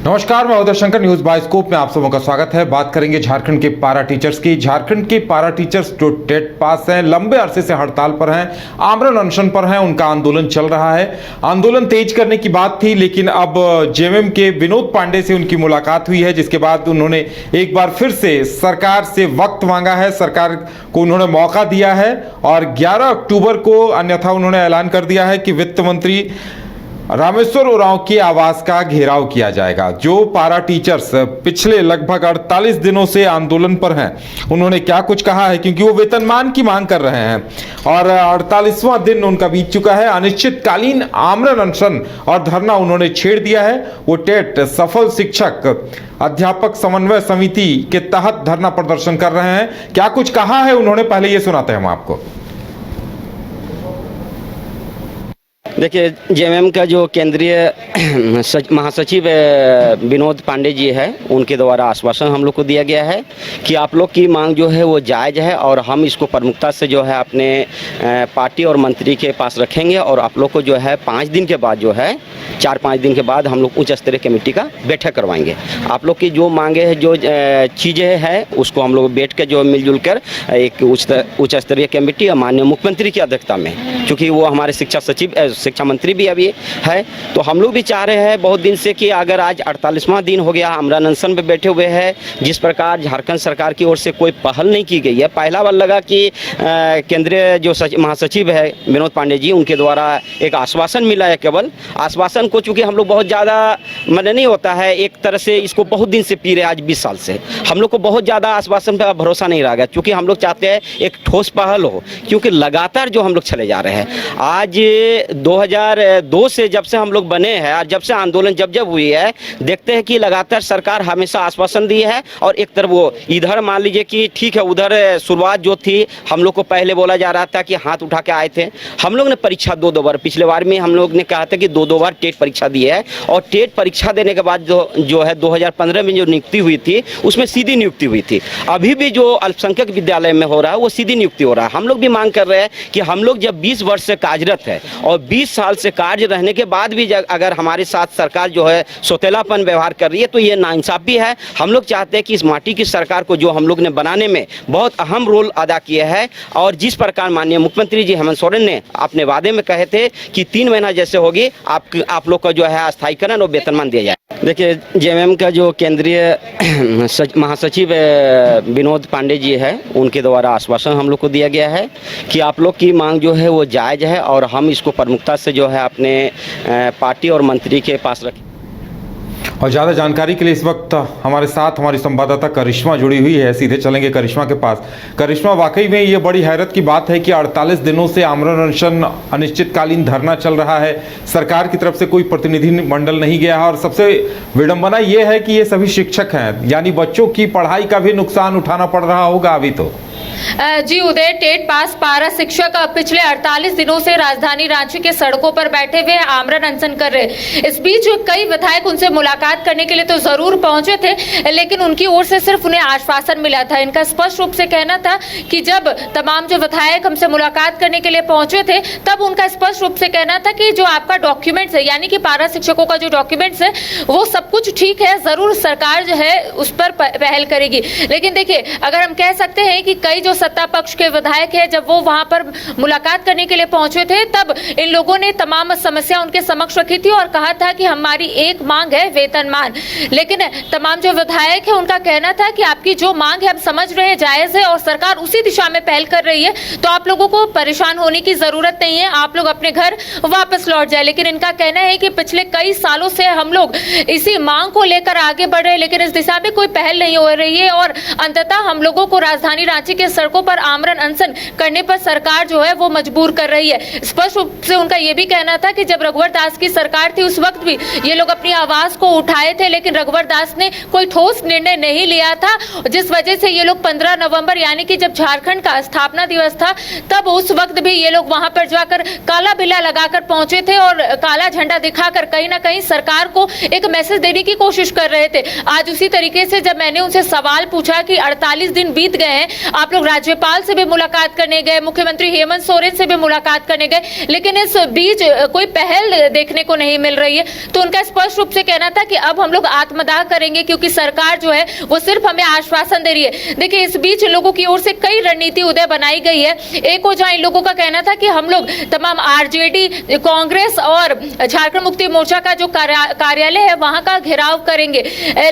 नमस्कार, मैं Uday Shankar. News bioscope में आप सबों का स्वागत है। बात करेंगे झारखंड के पारा टीचर्स की। झारखंड के पारा टीचर्स जो टेट पास हैं, लंबे अरसे से हड़ताल पर हैं, आमरण अनशन पर हैं, उनका आंदोलन चल रहा है। आंदोलन तेज करने की बात थी, लेकिन अब जेएमएम के विनोद पांडे से उनकी मुलाकात हुई है, जिसके बाद उन्होंने एक बार फिर से सरकार से वक्त मांगा है। सरकार को उन्होंने मौका दिया है और 11 अक्टूबर को अन्यथा उन्होंने ऐलान कर दिया है कि वित्त मंत्री रामेश्वर उरांव के आवास का घेराव किया जाएगा। जो पारा टीचर्स पिछले लगभग 48 दिनों से आंदोलन पर हैं, उन्होंने क्या कुछ कहा है, क्योंकि वो वेतनमान की मांग कर रहे हैं और 48वां दिन उनका बीत चुका है। अनिश्चितकालीन आमरण अनशन और धरना उन्होंने छेड़ दिया है। वो टेट सफल शिक्षक अध्यापक समन्वय समिति के तहत धरना प्रदर्शन कर रहे हैं। क्या कुछ कहा है उन्होंने, पहले ये सुनाते हैं हम आपको। देखिए, जेएमएम का जो केंद्रीय महासचिव विनोद पांडे जी है, उनके द्वारा आश्वासन हम लोग को दिया गया है कि आप लोग की मांग जो है वो जायज़ है और हम इसको प्रमुखता से जो है अपने पार्टी और मंत्री के पास रखेंगे और आप लोग को जो है 5 दिन के बाद जो है 4-5 दिन के बाद हम लोग उच्च स्तरीय कमेटी का बैठक करवाएंगे। आप लोग की जो मांगे हैं, जो चीज़ें हैं, उसको हम लोग बैठ के जो मिलजुल कर एक उच्च स्तरीय कमेटी और माननीय मुख्यमंत्री की अध्यक्षता में, क्योंकि वो हमारे शिक्षा मंत्री भी अभी है, तो हम लोग भी चाह रहे हैं बहुत दिन से कि अगर आज 48वां दिन हो गया आमरण अनशन पे बैठे हुए हैं, जिस प्रकार झारखंड सरकार की ओर से कोई पहल नहीं की गई है। पहला बार लगा कि केंद्रीय जो महासचिव है विनोद पांडे जी, उनके द्वारा एक आश्वासन मिला है। केवल आश्वासन को चूँकि हम लोग बहुत ज़्यादा मतलब नहीं होता है, एक तरह से इसको बहुत दिन से पी रहे, आज 20 साल से हम लोग को बहुत ज़्यादा आश्वासन पर भरोसा नहीं रह गया, क्योंकि हम लोग चाहते हैं एक ठोस पहल हो, क्योंकि लगातार जो हम लोग चले जा रहे हैं। आज 2002 से जब से हम लोग बने हैं और जब से आंदोलन जब हुई है, देखते हैं कि लगातार सरकार हमेशा आश्वासन दी है और एक तरफ वो इधर मान लीजिए कि ठीक है, उधर शुरुआत जो थी हम लोग को पहले बोला जा रहा था कि हाथ उठा के आए थे। हम लोग ने परीक्षा 2 बार, पिछले बार में हम लोग ने कहा था कि 2 बार टेट परीक्षा दी है और टेट परीक्षा देने के बाद जो है 2015 में जो नियुक्ति हुई थी उसमें सीधी नियुक्ति हुई थी। अभी भी जो अल्पसंख्यक विद्यालय में हो रहा है वो सीधी नियुक्ति हो रहा है। हम लोग भी मांग कर रहे हैं कि हम लोग जब 20 वर्ष से कार्यरत है और 20 साल से कार्य रहने के बाद भी अगर हमारे साथ सरकार जो है सौतेलापन व्यवहार कर रही है, तो ये नाइंसाफी है। हम लोग चाहते हैं कि इस माटी की सरकार को जो हम लोग ने बनाने में बहुत अहम रोल अदा किया है और जिस प्रकार माननीय मुख्यमंत्री जी हेमंत सोरेन ने अपने वादे में कहे थे कि 3 महीना जैसे होगी आप लोग का जो है स्थायीकरण और वेतनमान दिया जाए। देखिए, जेएमएम का जो केंद्रीय महासचिव विनोद पांडे जी है, उनके द्वारा आश्वासन हम लोग को दिया गया है कि आप लोग की मांग जो है वो जायज़ है और हम इसको प्रमुखता से जो है अपने पार्टी और मंत्री के पास रखें। और ज़्यादा जानकारी के लिए इस वक्त हमारे साथ हमारी संवाददाता करिश्मा जुड़ी हुई है। सीधे चलेंगे करिश्मा के पास। करिश्मा, वाकई में ये बड़ी हैरत की बात है कि 48 दिनों से आमरण अनशन, अनिश्चितकालीन धरना चल रहा है, सरकार की तरफ से कोई प्रतिनिधि मंडल नहीं गया है और सबसे विडंबना ये है कि ये सभी शिक्षक हैं, यानी बच्चों की पढ़ाई का भी नुकसान उठाना पड़ रहा होगा अभी तो। जी उदय, टेट पास पारा शिक्षक पिछले 48 दिनों से राजधानी रांची के सड़कों पर बैठे हुए आमरण अनशन कर रहे। इस बीच कई विधायक उनसे मुलाकात करने के लिए तो जरूर पहुंचे थे, लेकिन उनकी ओर से सिर्फ उन्हें आश्वासन मिला था। इनका स्पष्ट रूप से कहना था कि जब तमाम जो विधायक हमसे मुलाकात करने के लिए पहुंचे थे, तब उनका स्पष्ट रूप से कहना था कि जो आपका डॉक्यूमेंट्स है, यानी कि पारा शिक्षकों का जो डॉक्यूमेंट्स है वो सब कुछ ठीक है, जरूर सरकार जो है उस पर पहल करेगी। लेकिन देखिए, अगर हम कह सकते हैं कि कई जो सत्ता पक्ष के विधायक है, जब वो वहां पर मुलाकात करने के लिए पहुंचे थे, तब इन लोगों ने तमाम समस्या उनके समक्ष रखी थी और कहा था कि हमारी एक मांग है वेतनमान। लेकिन तमाम जो विधायक है उनका कहना था कि आपकी जो मांग है हम समझ रहे हैं, जायज है और सरकार उसी दिशा में पहल कर रही है, तो आप लोगों को परेशान होने की जरूरत नहीं है, आप लोग अपने घर वापस लौट जाए। लेकिन इनका कहना है कि पिछले कई सालों से हम लोग इसी मांग को लेकर आगे बढ़ रहे हैं, लेकिन इस दिशा में कोई पहल नहीं हो रही है और अंततः हम लोगों को राजधानी रांची के सड़कों पर आमरण अनशन करने पर सरकार जो है वो मजबूर कर रही है। स्पष्ट रूप से उनका यह भी कहना था कि जब रघुवर दास की सरकार थी उस वक्त भी ये लोग अपनी आवाज को उठाए थे, लेकिन रघुवर दास ने कोई ठोस निर्णय नहीं लिया था, जिस वजह से ये लोग 15 नवंबर यानी कि जब झारखंड का स्थापना दिवस था, तब उस वक्त भी ये लोग वहां पर जाकर काला बिल्ला लगाकर पहुंचे थे और काला झंडा दिखाकर कहीं ना कहीं सरकार को एक मैसेज देने की कोशिश कर रहे थे। आज उसी तरीके से जब मैंने उनसे सवाल पूछा कि 48 दिन बीत गए हैं, आप आप लोग राज्यपाल से भी मुलाकात करने गए, मुख्यमंत्री हेमंत सोरेन से भी मुलाकात करने गए, लेकिन इस बीच कोई पहल देखने को नहीं मिल रही है। तो उनका स्पष्ट रूप से कहना था कि अब हम लोग आत्मदाह करेंगे क्योंकि सरकार जो है वो सिर्फ हमें आश्वासन दे रही है। देखिए, इस बीच लोगों की ओर से कई रणनीति उदय बनाई गई है। एक हो जहां इन लोगों का कहना था कि हम लोग तमाम आरजेडी, कांग्रेस और झारखंड मुक्ति मोर्चा का जो कार्यालय है वहां का घेराव करेंगे,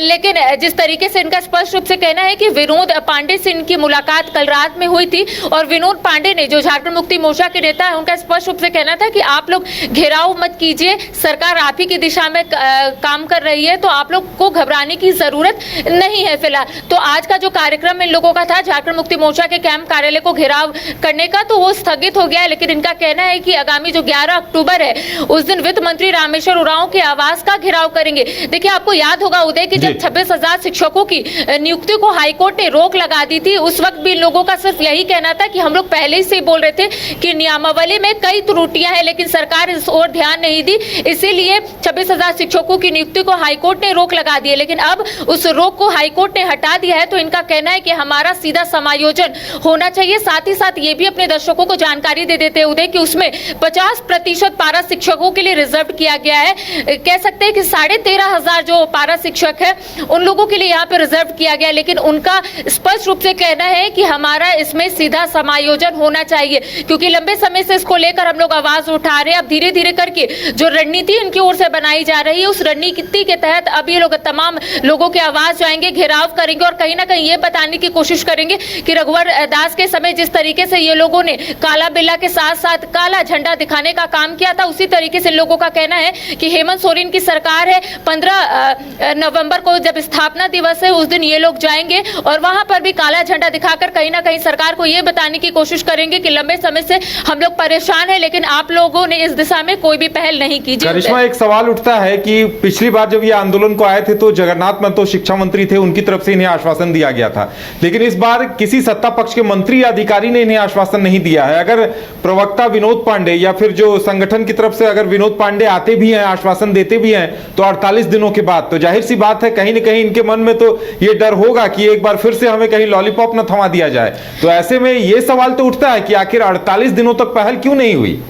लेकिन जिस तरीके से इनका स्पष्ट रूप से कहना है कि विनोद पांडे से इनकी मुलाकात कल रात में हुई थी और विनोद पांडे ने, जो झारखंड मुक्ति मोर्चा के नेता है, उनका स्पष्ट रूप से कहना था कि आप लोग घेराव मत कीजिए, सरकार आप ही की दिशा में काम कर रही है, तो आप लोग को घबराने की जरूरत नहीं है फिलहाल। तो आज का जो कार्यक्रम इन लोगों का था झारखंड मुक्ति मोर्चा के कैंप कार्यालय को घेराव करने का, तो वो स्थगित हो गया है, लेकिन इनका कहना है कि आगामी जो 11 अक्टूबर है उस दिन वित्त मंत्री रामेश्वर उरांव के आवास का घेराव करेंगे। देखिए, आपको याद होगा उदय कि जब 26,000 शिक्षकों की नियुक्ति को हाईकोर्ट ने रोक लगा दी थी, उस वक्त भी इन लोगों का सिर्फ यही कहना था कि हम लोग पहले ही से बोल रहे थे कि नियमावली में कई त्रुटियां हैं, लेकिन सरकार इस ओर ध्यान नहीं दी, इसीलिए 26,000 शिक्षकों की नियुक्ति को हाईकोर्ट ने रोक लगा दी है। लेकिन अब उस रोक को हाईकोर्ट ने हटा दिया है, तो इनका कहना है कि हमारा सीधा समायोजन होना चाहिए। साथ ही साथ ये भी अपने दर्शकों को जानकारी दे देते हैं उदय कि उसमें 50% पारा शिक्षकों के लिए रिजर्व किया गया है। कह सकते हैं कि 13,500 जो पारा शिक्षक है उन लोगों के लिए यहाँ पे रिजर्व किया गया, लेकिन उनका स्पष्ट रूप से कहना है कि हमारा इसमें सीधा समायोजन होना चाहिए, क्योंकि लंबे समय से इसको लेकर हम लोग आवाज उठा रहे हैं। अब धीरे धीरे करके जो रणनीति इनकी ओर से बनाई जा रही है, उस रणनीति के तहत अब ये लोग तमाम लोगों के आवाज जाएंगे, घेराव करेंगे और कहीं ना कहीं ये बताने की कोशिश करेंगे कि रघुवर दास के समय जिस तरीके से ये लोगों ने काला बिल्ला के साथ साथ काला झंडा दिखाने का काम किया था, उसी तरीके से लोगों का कहना है कि हेमंत सोरेन की सरकार है, 15 नवंबर को जब स्थापना दिवस है उस दिन ये लोग जाएंगे और वहां पर भी काला झंडा दिखाकर कहीं ना कहीं सरकार को ये बताने की कोशिश करेंगे कि लंबे समय से हम लोग परेशान है, लेकिन आप लोगों ने इस दिशा में कोई भी पहल नहीं की। करिश्मा, एक सवाल उठता है कि पिछली बार जब ये आंदोलन को आए थे तो जगन्नाथ महतो शिक्षा मंत्री थे, उनकी तरफ से इन्हें आश्वासन दिया गया था, लेकिन इस बार किसी सत्ता पक्ष के मंत्री या अधिकारी ने इन्हें आश्वासन नहीं दिया है। अगर प्रवक्ता विनोद पांडे या फिर जो संगठन की तरफ से अगर विनोद पांडे आते भी हैं, आश्वासन देते भी हैं, तो 48 दिनों के बाद तो जाहिर सी बात है कहीं ना कहीं इनके मन में तो ये डर होगा कि एक बार फिर से हमें कहीं लॉलीपॉप न थमा दिया जाए। तो ऐसे में ये सवाल तो उठता है कि आखिर 48 दिनों तक पहल क्यों नहीं हुई?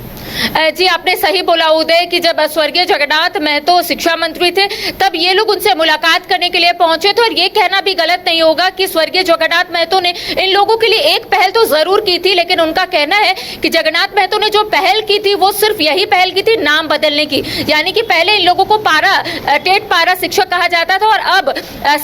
जी, आपने सही बोला उदय कि जब स्वर्गीय जगन्नाथ महतो शिक्षा मंत्री थे तब ये लोग उनसे मुलाकात करने के लिए पहुंचे थे, और ये कहना भी गलत नहीं होगा कि स्वर्गीय जगन्नाथ महतो ने इन लोगों के लिए एक पहल तो जरूर की थी, लेकिन उनका कहना है कि जगन्नाथ महतो ने जो पहल की थी वो सिर्फ यही पहल की थी, नाम बदलने की। यानी कि पहले इन लोगों को टेट पारा शिक्षक कहा जाता था और अब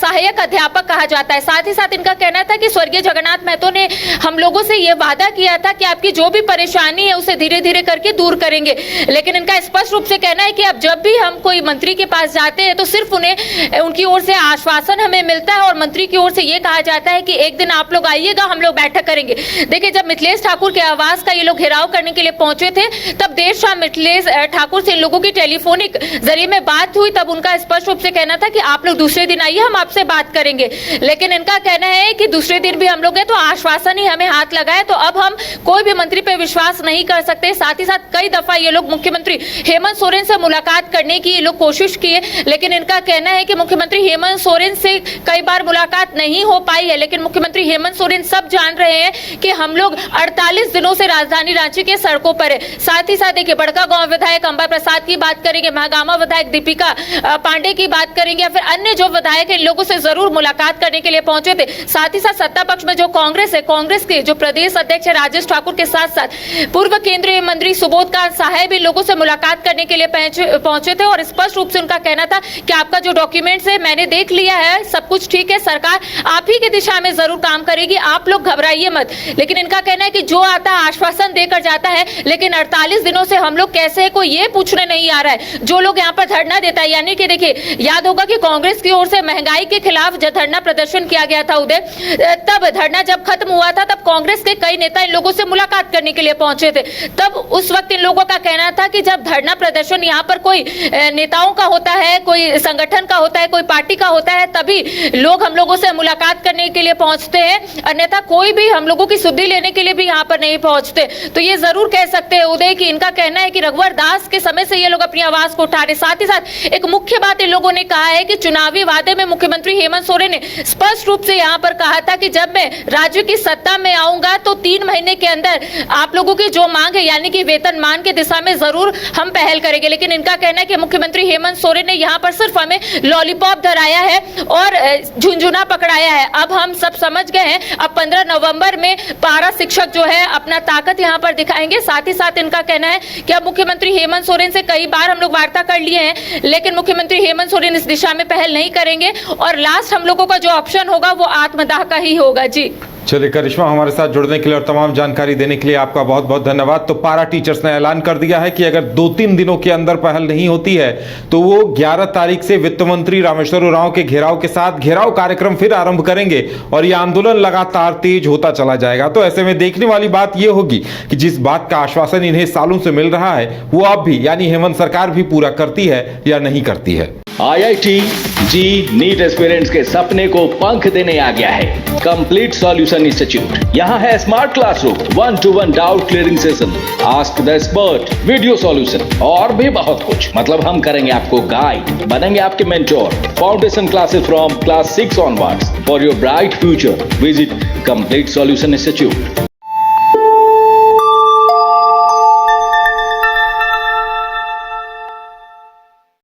सहायक अध्यापक कहा जाता है। साथ ही साथ इनका कहना था कि स्वर्गीय जगन्नाथ महतो ने हम लोगों से ये वादा किया था कि आपकी जो भी परेशानी है उसे धीरे धीरे करके दूर करेंगे, लेकिन इनका स्पष्ट रूप से कहना है कि अब जब भी हम कोई मंत्री के पास जाते हैं तो सिर्फ उन्हें उनकी ओर से आश्वासन हमें मिलता है और मंत्री की ओर से ये कहा जाता है कि एक दिन आप लोग आइएगा, हम लोग बैठक करेंगे। देखिए, जब मिथिलेश ठाकुर के आवास का ये लोग घेराव करने के लिए पहुंचे थे तब देर शाम मिथिलेश ठाकुर से इन लोगों की टेलीफोनिक जरिए में बात हुई, तब उनका स्पष्ट रूप से कहना था कि आप लोग दूसरे दिन आइए, हम आपसे बात करेंगे। लेकिन इनका कहना है कि दूसरे दिन भी हम लोग हैं तो आश्वासन ही हमें हाथ लगा है, तो अब हम कोई भी मंत्री पे विश्वास नहीं कर सकते। साथ ही साथ कई दफा ये लोग मुख्यमंत्री हेमंत सोरेन से मुलाकात करने की ये लोग कोशिश किए, लेकिन इनका कहना है कि मुख्यमंत्री हेमंत सोरेन से कई बार मुलाकात नहीं हो पाई है। लेकिन मुख्यमंत्री हेमंत सोरेन सब जान रहे हैं कि हम लोग 48 दिनों से राजधानी रांची के सड़कों पर है। साथ ही साथ देखिए, बड़का गांव विधायक अंबा प्रसाद की बात करेंगे, महागामा विधायक दीपिका पांडे की बात करेंगे, या फिर अन्य जो विधायक इन लोगों से जरूर मुलाकात करने के लिए पहुंचे थे। साथ ही साथ सत्ता पक्ष में जो कांग्रेस है, कांग्रेस के जो प्रदेश अध्यक्ष है राजेश ठाकुर के साथ साथ पूर्व केंद्रीय मंत्री सुबोध कांत साहब भी लोगों से मुलाकात करने के लिए पहुंचे थे और स्पष्ट रूप से उनका कहना था कि आपका जो डॉक्यूमेंट्स है मैंने देख लिया है, सब कुछ ठीक है, सरकार आप ही की दिशा में जरूर काम करेगी, आप लोग घबराइए मत। लेकिन इनका कहना है कि जो आता है आश्वासन देकर जाता है, लेकिन 48 दिनों से हम लोग कैसे है कोई ये पूछने नहीं आ रहा है। जो लोग यहाँ पर धरना देता है, यानी कि देखिए, याद होगा कि कांग्रेस की ओर से महंगाई के खिलाफ जब धरना प्रदर्शन किया गया था उदय, तब धरना जब खत्म हुआ था तब कांग्रेस के कई नेता इन लोगों से मुलाकात करने के लिए पहुंचे थे। तब उस वक्त वक्त इन लोगों का कहना था कि जब धरना प्रदर्शन यहाँ पर कोई नेताओं का होता है, कोई संगठन का होता है, कोई पार्टी का होता है, तभी लोग हम लोगों से मुलाकात करने के लिए पहुंचते हैं, अन्यथा कोई भी हम लोगों की सुधि लेने के लिए भी यहाँ पर नहीं पहुंचते। तो ये जरूर कह सकते हैं उदय कि इनका कहना है कि रघुवर दास के समय से ये लोग अपनी आवाज को उठा रहे। साथ ही साथ एक मुख्य बात इन लोगों ने कहा है कि चुनावी वादे में मुख्यमंत्री हेमंत सोरेन ने स्पष्ट रूप से यहाँ पर कहा था कि जब मैं राज्य की सत्ता में आऊंगा तो 3 महीने के अंदर आप लोगों की जो मांग है यानी कि वेतनमान की दिशा में जरूर हम पहल करेंगे। लेकिन इनका कहना है कि मुख्यमंत्री हेमंत सोरेन ने यहाँ पर सिर्फ हमें लॉलीपॉप धराया है और झुंझुना पकड़ाया है। अब हम सब समझ गए हैं, अब 15 नवंबर में पारा शिक्षक जो है अपना ताकत यहाँ पर दिखाएंगे। साथ ही साथ इनका कहना है कि अब मुख्यमंत्री हेमंत सोरेन से कई बार हम लोग वार्ता कर लिए हैं, लेकिन मुख्यमंत्री हेमंत सोरेन इस दिशा में पहल नहीं करेंगे और लास्ट हम लोगों का जो ऑप्शन होगा वो आत्मदाह का ही होगा। जी चलिए करिश्मा, हमारे साथ जुड़ने के लिए और तमाम जानकारी देने के लिए आपका बहुत बहुत धन्यवाद। तो पारा टीचर्स ने ऐलान कर दिया है कि अगर 2-3 दिनों के अंदर पहल नहीं होती है तो वो 11 तारीख से वित्त मंत्री रामेश्वर उरांव के घेराव के साथ घेराव कार्यक्रम फिर आरंभ करेंगे और ये आंदोलन लगातार तेज होता चला जाएगा। तो ऐसे में देखने वाली बात यह होगी कि जिस बात का आश्वासन इन्हें सालों से मिल रहा है वो अब भी यानी हेमंत सरकार भी पूरा करती है या नहीं करती है। IIT जी नीट एस्पिरेंट्स के सपने को पंख देने आ गया है कंप्लीट सॉल्यूशन इंस्टीट्यूट। यहाँ है smart classroom, 1-to-1 doubt clearing session, ask the expert, video solution और भी बहुत कुछ। मतलब हम करेंगे आपको गाइड, बनेंगे आपके mentor. Foundation classes from class 6 onwards for your bright future. Visit complete solution institute.